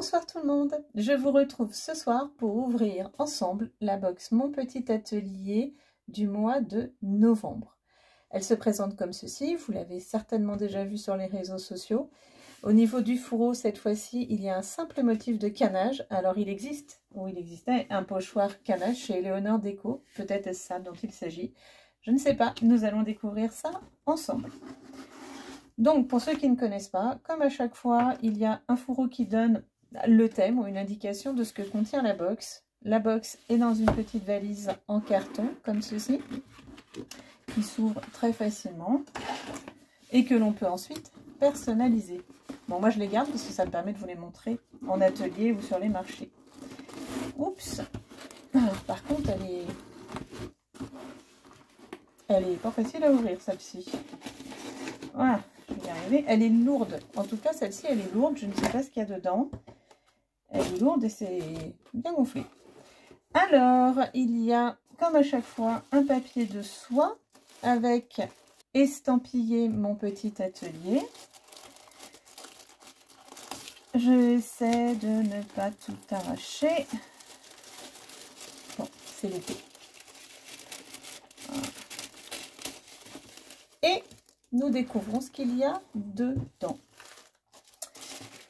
Bonsoir tout le monde, je vous retrouve ce soir pour ouvrir ensemble la box Mon Petit Atelier du mois de novembre. Elle se présente comme ceci, vous l'avez certainement déjà vu sur les réseaux sociaux. Au niveau du fourreau, cette fois-ci, il y a un simple motif de canage. Alors il existe, ou il existait, un pochoir canage chez Léonore Déco, peut-être est-ce ça dont il s'agit. Je ne sais pas, nous allons découvrir ça ensemble. Donc, pour ceux qui ne connaissent pas, comme à chaque fois, il y a un fourreau qui donne le thème ou une indication de ce que contient la box. La box est dans une petite valise en carton, comme ceci, qui s'ouvre très facilement et que l'on peut ensuite personnaliser. Bon, moi je les garde parce que ça me permet de vous les montrer en atelier ou sur les marchés. Oups! Alors, par contre, elle est pas facile à ouvrir, celle-ci. Voilà. Elle est lourde, en tout cas celle-ci elle est lourde, je ne sais pas ce qu'il y a dedans. Elle est lourde et c'est bien gonflé. Alors il y a comme à chaque fois un papier de soie avec estampillé Mon Petit Atelier. J'essaie de ne pas tout arracher. Bon, c'est l'épée. Voilà. Et nous découvrons ce qu'il y a dedans.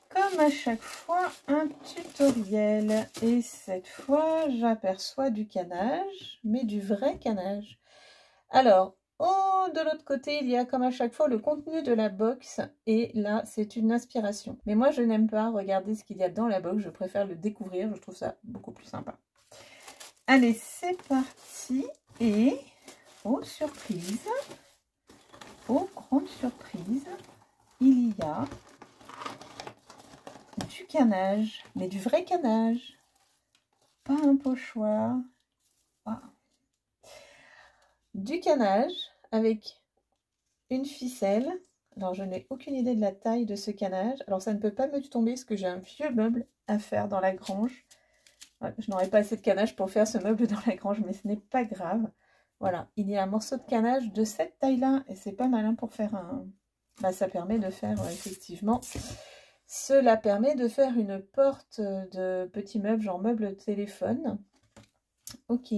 Comme à chaque fois, un tutoriel. Et cette fois, j'aperçois du canage, mais du vrai canage. Alors, de l'autre côté, il y a comme à chaque fois le contenu de la box. Et là, c'est une inspiration. Mais moi, je n'aime pas regarder ce qu'il y a dans la box. Je préfère le découvrir. Je trouve ça beaucoup plus sympa. Allez, c'est parti. Et, oh, surprise! Oh, grande surprise, il y a du canage, mais du vrai canage, pas un pochoir, ah. Du canage avec une ficelle. Alors je n'ai aucune idée de la taille de ce canage, alors ça ne peut pas me tomber parce que j'ai un vieux meuble à faire dans la grange. Ouais, je n'aurai pas assez de canage pour faire ce meuble dans la grange, mais ce n'est pas grave. Voilà, il y a un morceau de canage de cette taille-là, et c'est pas malin pour faire un... Bah, ça permet de faire, effectivement, cela permet de faire une porte de petit meuble, genre meuble téléphone. Ok.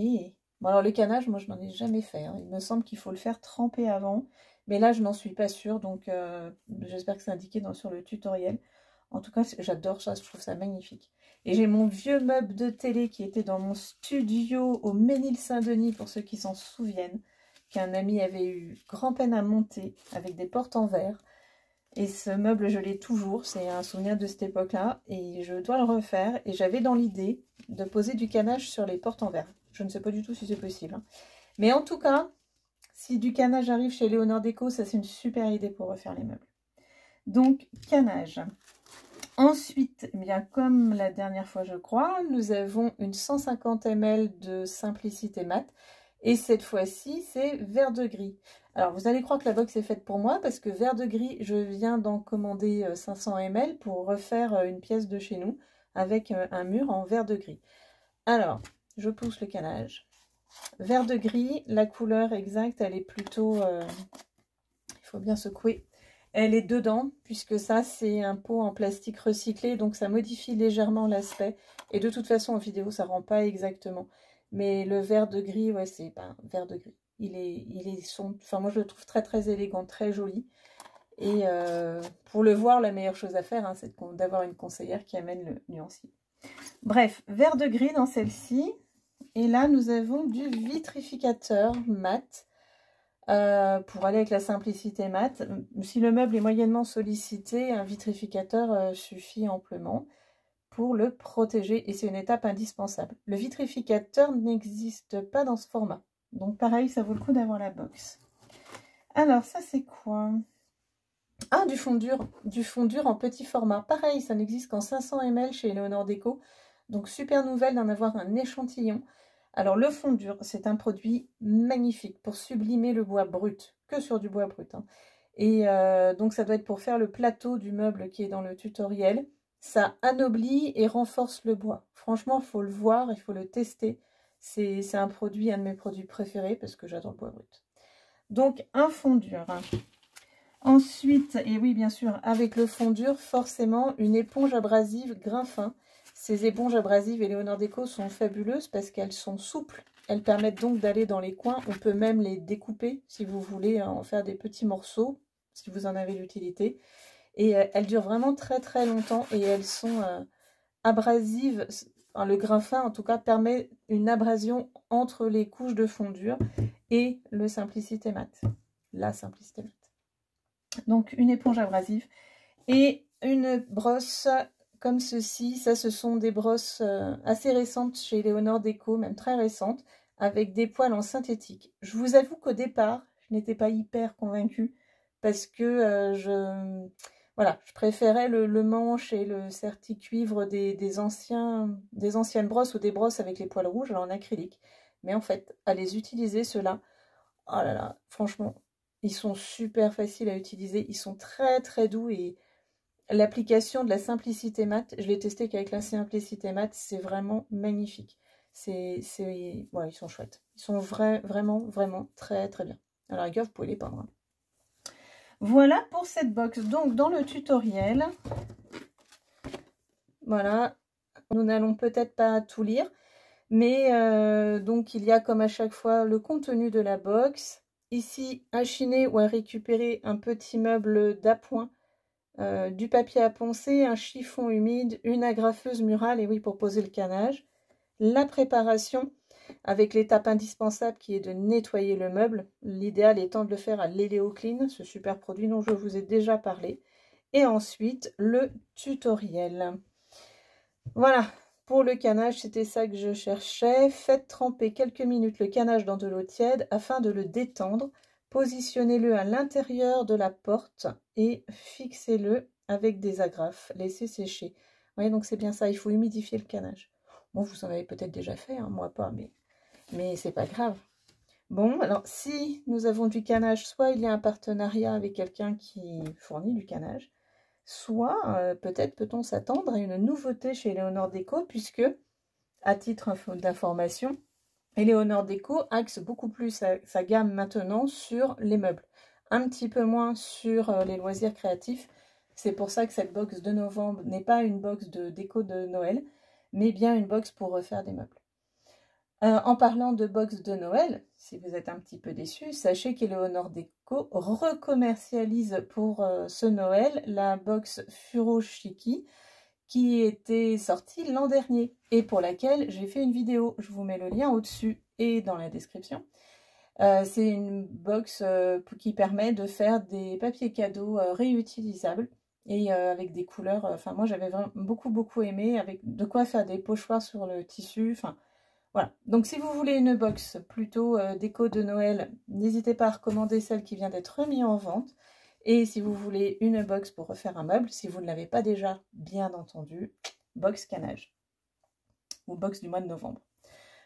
Bon, alors le canage, moi, je n'en ai jamais fait. Hein. Il me semble qu'il faut le faire tremper avant, mais là, je n'en suis pas sûre, donc j'espère que c'est indiqué sur le tutoriel. En tout cas, j'adore ça, je trouve ça magnifique. Et j'ai mon vieux meuble de télé qui était dans mon studio au Ménil-Saint-Denis, pour ceux qui s'en souviennent, qu'un ami avait eu grand peine à monter avec des portes en verre. Et ce meuble, je l'ai toujours, c'est un souvenir de cette époque-là, et je dois le refaire. Et j'avais dans l'idée de poser du canage sur les portes en verre. Je ne sais pas du tout si c'est possible. Hein. Mais en tout cas, si du canage arrive chez Léonore Déco, ça c'est une super idée pour refaire les meubles. Donc, canage. Ensuite, eh bien, comme la dernière fois je crois, nous avons une 150 ml de Simplicité Mat. Et cette fois-ci, c'est vert de gris. Alors, vous allez croire que la box est faite pour moi parce que vert de gris, je viens d'en commander 500 ml pour refaire une pièce de chez nous avec un mur en vert de gris. Alors, je pousse le canage. Vert de gris, la couleur exacte, elle est plutôt... il faut bien secouer. Elle est dedans, puisque ça, c'est un pot en plastique recyclé, donc ça modifie légèrement l'aspect. Et de toute façon, en vidéo, ça ne rend pas exactement. Mais le vert de gris, ouais, c'est pas vert de gris. Enfin, moi, je le trouve très, très élégant, très joli. Et pour le voir, la meilleure chose à faire, hein, c'est d'avoir une conseillère qui amène le nuancier. Bref, vert de gris dans celle-ci. Et là, nous avons du vitrificateur mat. Pour aller avec la Simplicité Mat. Si le meuble est moyennement sollicité, un vitrificateur suffit amplement pour le protéger et c'est une étape indispensable. Le vitrificateur n'existe pas dans ce format. Donc pareil, ça vaut le coup d'avoir la box. Alors ça c'est quoi? Ah, du fondur en petit format. Pareil, ça n'existe qu'en 500 ml chez Léonore Déco. Donc super nouvelle d'en avoir un échantillon. Alors le fondur, c'est un produit magnifique pour sublimer le bois brut, que sur du bois brut. Hein. Et donc ça doit être pour faire le plateau du meuble qui est dans le tutoriel. Ça anoblit et renforce le bois. Franchement, il faut le voir, il faut le tester. C'est un de mes produits préférés parce que j'adore le bois brut. Donc un fondur. Ensuite, et oui bien sûr, avec le fond dur, forcément une éponge abrasive grain fin. Ces éponges abrasives Eleonore Deco sont fabuleuses parce qu'elles sont souples. Elles permettent donc d'aller dans les coins. On peut même les découper si vous voulez en faire des petits morceaux, si vous en avez l'utilité. Et elles durent vraiment très très longtemps et elles sont abrasives. Enfin, le grain fin en tout cas permet une abrasion entre les couches de fond dur et le Simplicité Mat. La Simplicité Mat. Donc une éponge abrasive et une brosse comme ceci. Ça, ce sont des brosses assez récentes chez Eleonore Deco, même très récentes, avec des poils en synthétique. Je vous avoue qu'au départ, je n'étais pas hyper convaincue parce que je préférais le manche et le serti-cuivre des anciennes brosses ou des brosses avec les poils rouges en acrylique. Mais en fait, à les utiliser, ceux-là, oh là là, franchement, ils sont super faciles à utiliser. Ils sont très très doux et l'application de la Simplicité Mat, je l'ai testé qu'avec la Simplicité Mat, c'est vraiment magnifique. Ouais, ils sont chouettes. Ils sont vraiment très très bien. À la rigueur, vous pouvez les peindre. Hein. Voilà pour cette box. Donc, dans le tutoriel, voilà, nous n'allons peut-être pas tout lire, mais donc il y a comme à chaque fois le contenu de la box. Ici, à chiner ou à récupérer un petit meuble d'appoint, du papier à poncer, un chiffon humide, une agrafeuse murale, et oui, pour poser le canage. La préparation, avec l'étape indispensable qui est de nettoyer le meuble. L'idéal étant de le faire à l'Eleoclean, ce super produit dont je vous ai déjà parlé. Et ensuite, le tutoriel. Voilà. Pour le canage, c'était ça que je cherchais. Faites tremper quelques minutes le canage dans de l'eau tiède afin de le détendre. Positionnez-le à l'intérieur de la porte et fixez-le avec des agrafes. Laissez sécher. Vous voyez, donc c'est bien ça, il faut humidifier le canage. Bon, vous en avez peut-être déjà fait, hein, moi pas, mais c'est pas grave. Bon, alors si nous avons du canage, soit il y a un partenariat avec quelqu'un qui fournit du canage, soit peut-être peut-on s'attendre à une nouveauté chez Eleonore Deco, puisque, à titre d'information, Eleonore Deco axe beaucoup plus sa gamme maintenant sur les meubles, un petit peu moins sur les loisirs créatifs. C'est pour ça que cette box de novembre n'est pas une box de déco de Noël, mais bien une box pour refaire des meubles. En parlant de box de Noël, si vous êtes un petit peu déçus, sachez qu'Eleonore Deco recommercialise pour ce Noël la box Furoshiki qui était sortie l'an dernier et pour laquelle j'ai fait une vidéo. Je vous mets le lien au-dessus et dans la description. C'est une box qui permet de faire des papiers cadeaux réutilisables et avec des couleurs. Enfin, moi, j'avais beaucoup aimé, avec de quoi faire des pochoirs sur le tissu. Enfin, voilà. Donc, si vous voulez une box plutôt déco de Noël, n'hésitez pas à recommander celle qui vient d'être remise en vente. Et si vous voulez une box pour refaire un meuble, si vous ne l'avez pas déjà, bien entendu, box canage ou box du mois de novembre.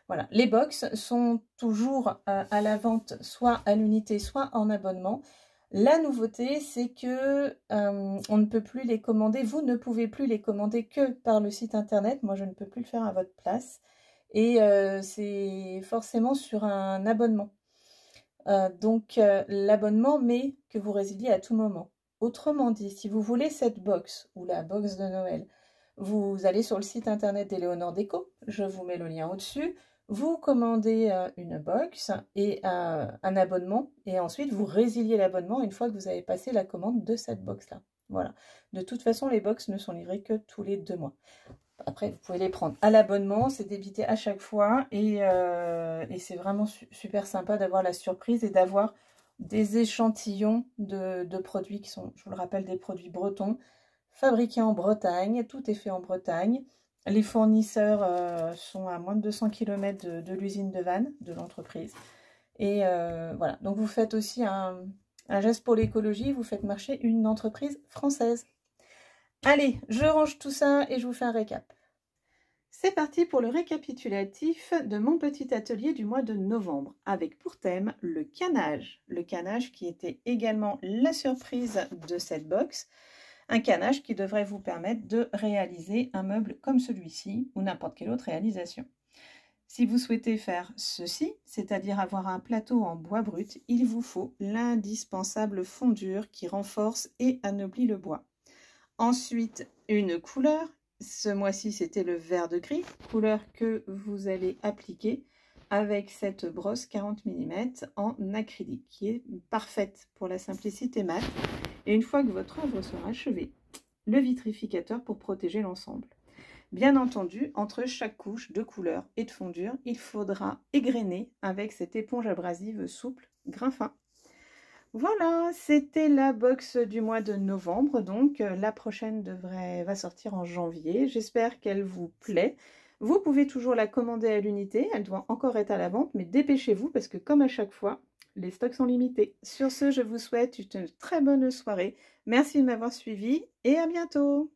Voilà, les box sont toujours à la vente, soit à l'unité, soit en abonnement. La nouveauté, c'est que on ne peut plus les commander, vous ne pouvez plus les commander que par le site internet. Moi, je ne peux plus le faire à votre place. Et c'est forcément sur un abonnement. Donc, l'abonnement, mais que vous résiliez à tout moment. Autrement dit, si vous voulez cette box ou la box de Noël, vous allez sur le site internet d'Eleonore Deco. Je vous mets le lien au-dessus. Vous commandez une box et un abonnement. Et ensuite, vous résiliez l'abonnement une fois que vous avez passé la commande de cette box-là. Voilà. De toute façon, les box ne sont livrées que tous les 2 mois. Après, vous pouvez les prendre à l'abonnement, c'est débité à chaque fois et c'est vraiment super sympa d'avoir la surprise et d'avoir des échantillons de produits qui sont, je vous le rappelle, des produits bretons, fabriqués en Bretagne, tout est fait en Bretagne. Les fournisseurs sont à moins de 200 km de l'usine de Vannes, de l'entreprise. Et voilà, donc vous faites aussi un geste pour l'écologie, vous faites marcher une entreprise française. Allez, je range tout ça et je vous fais un récap. C'est parti pour le récapitulatif de mon petit atelier du mois de novembre, avec pour thème le canage. Le canage qui était également la surprise de cette box. Un canage qui devrait vous permettre de réaliser un meuble comme celui-ci ou n'importe quelle autre réalisation. Si vous souhaitez faire ceci, c'est-à-dire avoir un plateau en bois brut, il vous faut l'indispensable fondure qui renforce et anoblit le bois. Ensuite, une couleur. Ce mois-ci, c'était le vert de gris, couleur que vous allez appliquer avec cette brosse 40 mm en acrylique, qui est parfaite pour la simplicité mat. Et une fois que votre œuvre sera achevée, le vitrificateur pour protéger l'ensemble. Bien entendu, entre chaque couche de couleur et de fondure, il faudra égrener avec cette éponge abrasive souple, grain fin. Voilà, c'était la box du mois de novembre, donc la prochaine va sortir en janvier. J'espère qu'elle vous plaît. Vous pouvez toujours la commander à l'unité, elle doit encore être à la vente, mais dépêchez-vous parce que comme à chaque fois, les stocks sont limités. Sur ce, je vous souhaite une très bonne soirée. Merci de m'avoir suivi et à bientôt.